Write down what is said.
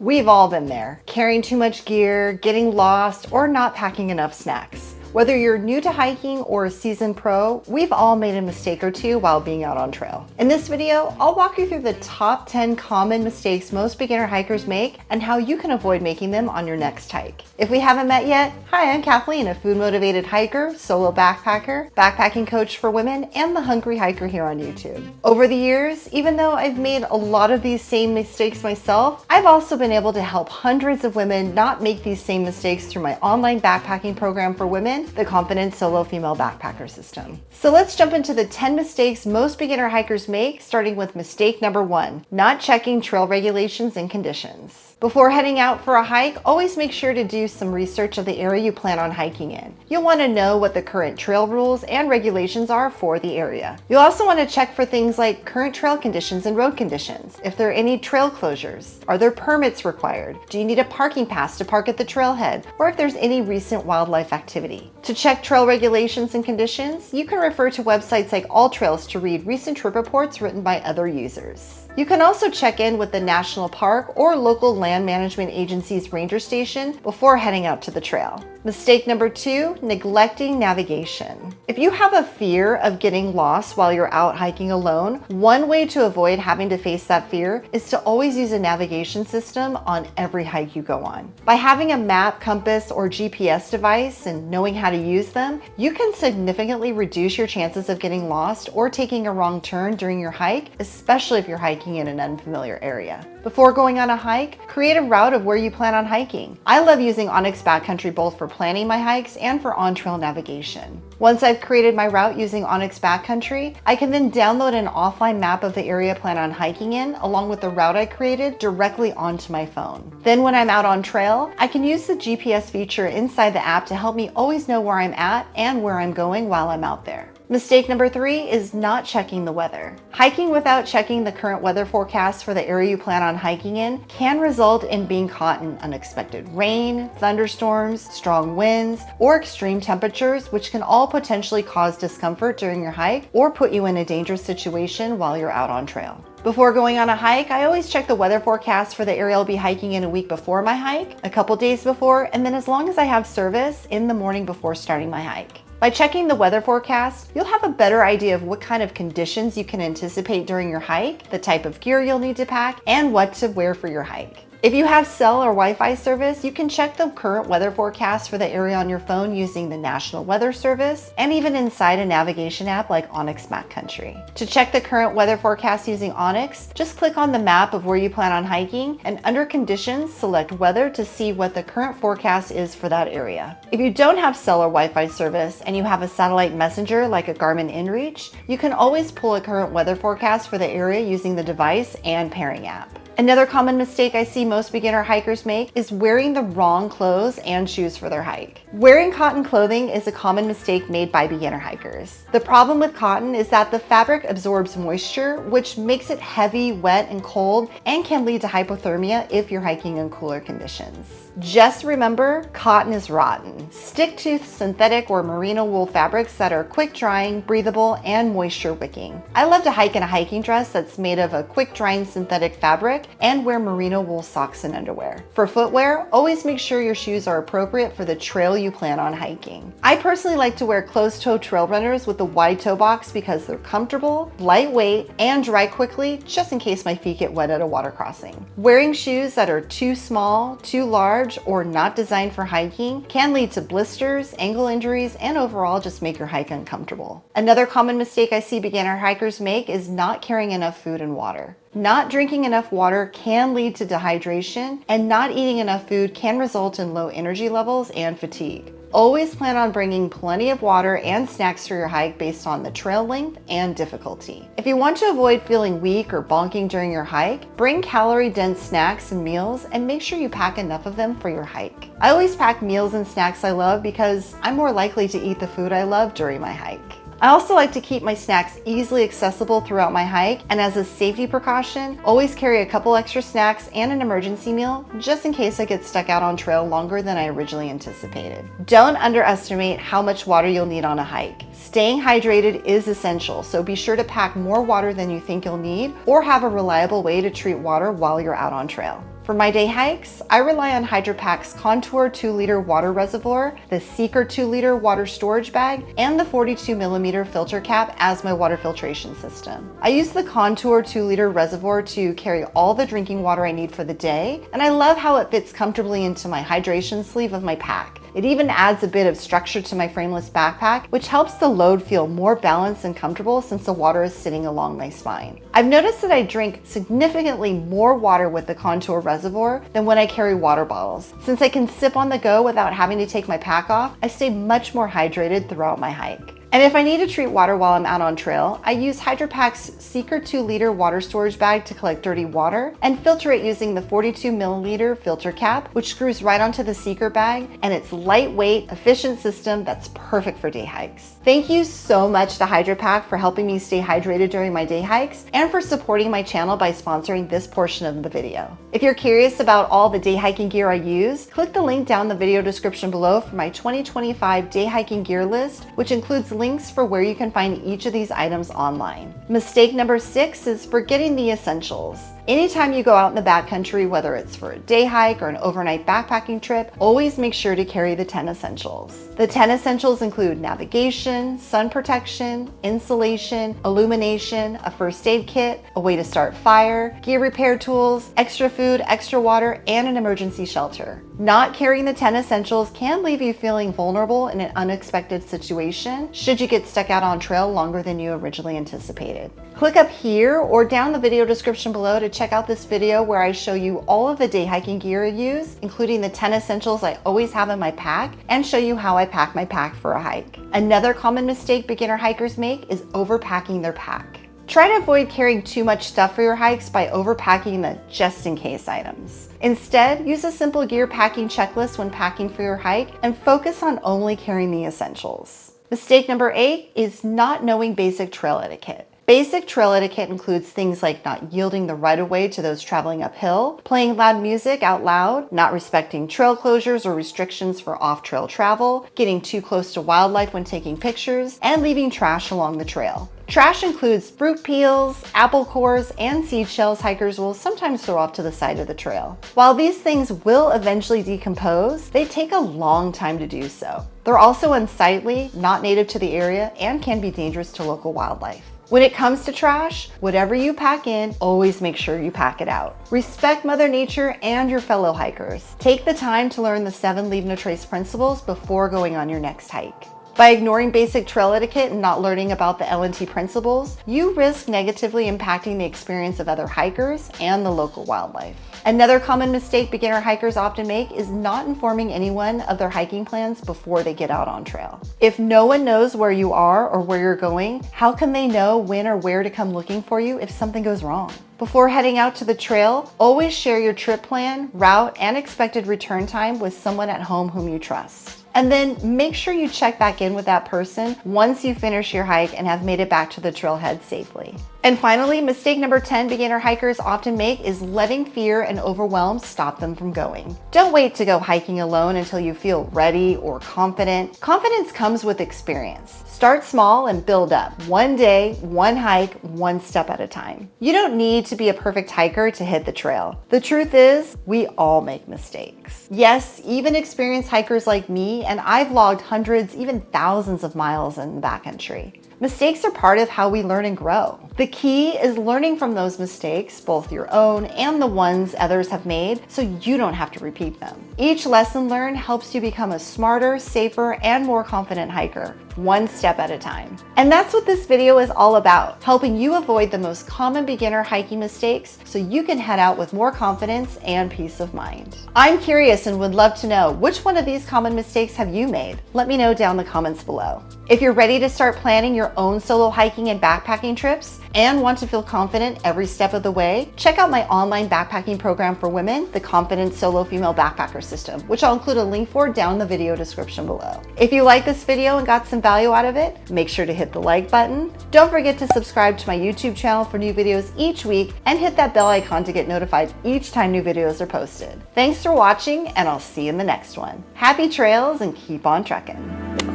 We've all been there, carrying too much gear, getting lost, or not packing enough snacks. Whether you're new to hiking or a seasoned pro, we've all made a mistake or two while being out on trail. In this video, I'll walk you through the top 10 common mistakes most beginner hikers make and how you can avoid making them on your next hike. If we haven't met yet, hi, I'm Kathleen, a food-motivated hiker, solo backpacker, backpacking coach for women, and the hungry hiker here on YouTube. Over the years, even though I've made a lot of these same mistakes myself, I've also been able to help hundreds of women not make these same mistakes through my online backpacking program for women, the Confident Solo Female Backpacker System. So let's jump into the 10 mistakes most beginner hikers make, starting with mistake number 1, not checking trail regulations and conditions. Before heading out for a hike, always make sure to do some research of the area you plan on hiking in. You'll want to know what the current trail rules and regulations are for the area. You'll also want to check for things like current trail conditions and road conditions. If there are any trail closures, are there permits required? Do you need a parking pass to park at the trailhead? Or if there's any recent wildlife activity. To check trail regulations and conditions, you can refer to websites like AllTrails to read recent trip reports written by other users. You can also check in with the national park or local land management agency's ranger station before heading out to the trail. Mistake number 2, neglecting navigation. If you have a fear of getting lost while you're out hiking alone, one way to avoid having to face that fear is to always use a navigation system on every hike you go on. By having a map, compass, or GPS device and knowing how to use them, you can significantly reduce your chances of getting lost or taking a wrong turn during your hike, especially if you're hiking in an unfamiliar area. Before going on a hike, create a route of where you plan on hiking. I love using Onyx Backcountry both for planning my hikes and for on-trail navigation. Once I've created my route using Onyx Backcountry, I can then download an offline map of the area I plan on hiking in, along with the route I created, directly onto my phone. Then when I'm out on trail, I can use the GPS feature inside the app to help me always know where I'm at and where I'm going while I'm out there. Mistake number 3 is not checking the weather. Hiking without checking the current weather forecast for the area you plan on hiking in can result in being caught in unexpected rain, thunderstorms, strong winds, or extreme temperatures, which can all potentially cause discomfort during your hike or put you in a dangerous situation while you're out on trail. Before going on a hike, I always check the weather forecast for the area I'll be hiking in a week before my hike, a couple days before, and then as long as I have service, in the morning before starting my hike. By checking the weather forecast, you'll have a better idea of what kind of conditions you can anticipate during your hike, the type of gear you'll need to pack, and what to wear for your hike. If you have cell or Wi-Fi service, you can check the current weather forecast for the area on your phone using the National Weather Service and even inside a navigation app like Onyx Backcountry. To check the current weather forecast using Onyx, just click on the map of where you plan on hiking and under Conditions, select Weather to see what the current forecast is for that area. If you don't have cell or Wi-Fi service and you have a satellite messenger like a Garmin InReach, you can always pull a current weather forecast for the area using the device and pairing app. Another common mistake I see most beginner hikers make is wearing the wrong clothes and shoes for their hike. Wearing cotton clothing is a common mistake made by beginner hikers. The problem with cotton is that the fabric absorbs moisture, which makes it heavy, wet, and cold, and can lead to hypothermia if you're hiking in cooler conditions. Just remember, cotton is rotten. Stick to synthetic or merino wool fabrics that are quick drying, breathable, and moisture wicking. I love to hike in a hiking dress that's made of a quick drying synthetic fabric and wear merino wool socks and underwear. For footwear, always make sure your shoes are appropriate for the trail you plan on hiking. I personally like to wear closed-toe trail runners with a wide toe box because they're comfortable, lightweight, and dry quickly, just in case my feet get wet at a water crossing. Wearing shoes that are too small, too large, or not designed for hiking can lead to blisters, ankle injuries, and overall just make your hike uncomfortable. Another common mistake I see beginner hikers make is not carrying enough food and water. Not drinking enough water can lead to dehydration, and not eating enough food can result in low energy levels and fatigue. Always plan on bringing plenty of water and snacks for your hike based on the trail length and difficulty. If you want to avoid feeling weak or bonking during your hike, bring calorie-dense snacks and meals and make sure you pack enough of them for your hike. I always pack meals and snacks I love because I'm more likely to eat the food I love during my hike. I also like to keep my snacks easily accessible throughout my hike, and as a safety precaution, always carry a couple extra snacks and an emergency meal just in case I get stuck out on trail longer than I originally anticipated. Don't underestimate how much water you'll need on a hike. Staying hydrated is essential, so be sure to pack more water than you think you'll need or have a reliable way to treat water while you're out on trail. For my day hikes, I rely on Hydro Pack's Contour 2-liter water reservoir, the Seeker 2-liter water storage bag, and the 42mm filter cap as my water filtration system. I use the Contour 2-liter reservoir to carry all the drinking water I need for the day, and I love how it fits comfortably into my hydration sleeve of my pack. It even adds a bit of structure to my frameless backpack, which helps the load feel more balanced and comfortable since the water is sitting along my spine. I've noticed that I drink significantly more water with the Contour reservoir than when I carry water bottles. Since I can sip on the go without having to take my pack off, I stay much more hydrated throughout my hike. And if I need to treat water while I'm out on trail, I use Hydro Pack's Seeker 2-liter water storage bag to collect dirty water and filter it using the 42mm filter cap, which screws right onto the Seeker bag, and its lightweight, efficient system that's perfect for day hikes. Thank you so much to Hydro Pack for helping me stay hydrated during my day hikes and for supporting my channel by sponsoring this portion of the video. If you're curious about all the day hiking gear I use, click the link down the video description below for my 2025 day hiking gear list, which includes links for where you can find each of these items online. Mistake number 6 is forgetting the essentials. Anytime you go out in the backcountry, whether it's for a day hike or an overnight backpacking trip, always make sure to carry the 10 essentials. The 10 essentials include navigation, sun protection, insulation, illumination, a first aid kit, a way to start fire, gear repair tools, extra food, extra water, and an emergency shelter. Not carrying the 10 essentials can leave you feeling vulnerable in an unexpected situation should you get stuck out on trail longer than you originally anticipated. Click up here or down the video description below to check out this video where I show you all of the day hiking gear I use, including the 10 essentials I always have in my pack, and show you how I pack my pack for a hike. Another common mistake beginner hikers make is overpacking their pack. Try to avoid carrying too much stuff for your hikes by overpacking the just-in-case items. Instead, use a simple gear packing checklist when packing for your hike and focus on only carrying the essentials. Mistake number 8 is not knowing basic trail etiquette. Basic trail etiquette includes things like not yielding the right-of-way to those traveling uphill, playing loud music out loud, not respecting trail closures or restrictions for off-trail travel, getting too close to wildlife when taking pictures, and leaving trash along the trail. Trash includes fruit peels, apple cores, and seed shells hikers will sometimes throw off to the side of the trail. While these things will eventually decompose, they take a long time to do so. They're also unsightly, not native to the area, and can be dangerous to local wildlife. When it comes to trash, whatever you pack in, always make sure you pack it out. Respect Mother Nature and your fellow hikers. Take the time to learn the 7 Leave No Trace principles before going on your next hike. By ignoring basic trail etiquette and not learning about the L&T principles, you risk negatively impacting the experience of other hikers and the local wildlife. Another common mistake beginner hikers often make is not informing anyone of their hiking plans before they get out on trail. If no one knows where you are or where you're going, how can they know when or where to come looking for you if something goes wrong? Before heading out to the trail, always share your trip plan, route, and expected return time with someone at home whom you trust. And then make sure you check back in with that person once you finish your hike and have made it back to the trailhead safely. And finally, mistake number 10 beginner hikers often make is letting fear and overwhelm stop them from going. Don't wait to go hiking alone until you feel ready or confident. Confidence comes with experience. Start small and build up. One day, one hike, one step at a time. You don't need to be a perfect hiker to hit the trail. The truth is, we all make mistakes. Yes, even experienced hikers like me, and I've logged hundreds, even thousands of miles in the backcountry. Mistakes are part of how we learn and grow. The key is learning from those mistakes, both your own and the ones others have made, so you don't have to repeat them. Each lesson learned helps you become a smarter, safer, and more confident hiker, one step at a time. And that's what this video is all about, helping you avoid the most common beginner hiking mistakes so you can head out with more confidence and peace of mind. I'm curious and would love to know, which one of these common mistakes have you made? Let me know down in the comments below. If you're ready to start planning your own solo hiking and backpacking trips and want to feel confident every step of the way, check out my online backpacking program for women, the Confident Solo Female Backpacker System, which I'll include a link for down in the video description below. If you like this video and got some value out of it, make sure to hit the like button. Don't forget to subscribe to my YouTube channel for new videos each week and hit that bell icon to get notified each time new videos are posted. Thanks for watching, and I'll see you in the next one. Happy trails and keep on trekking.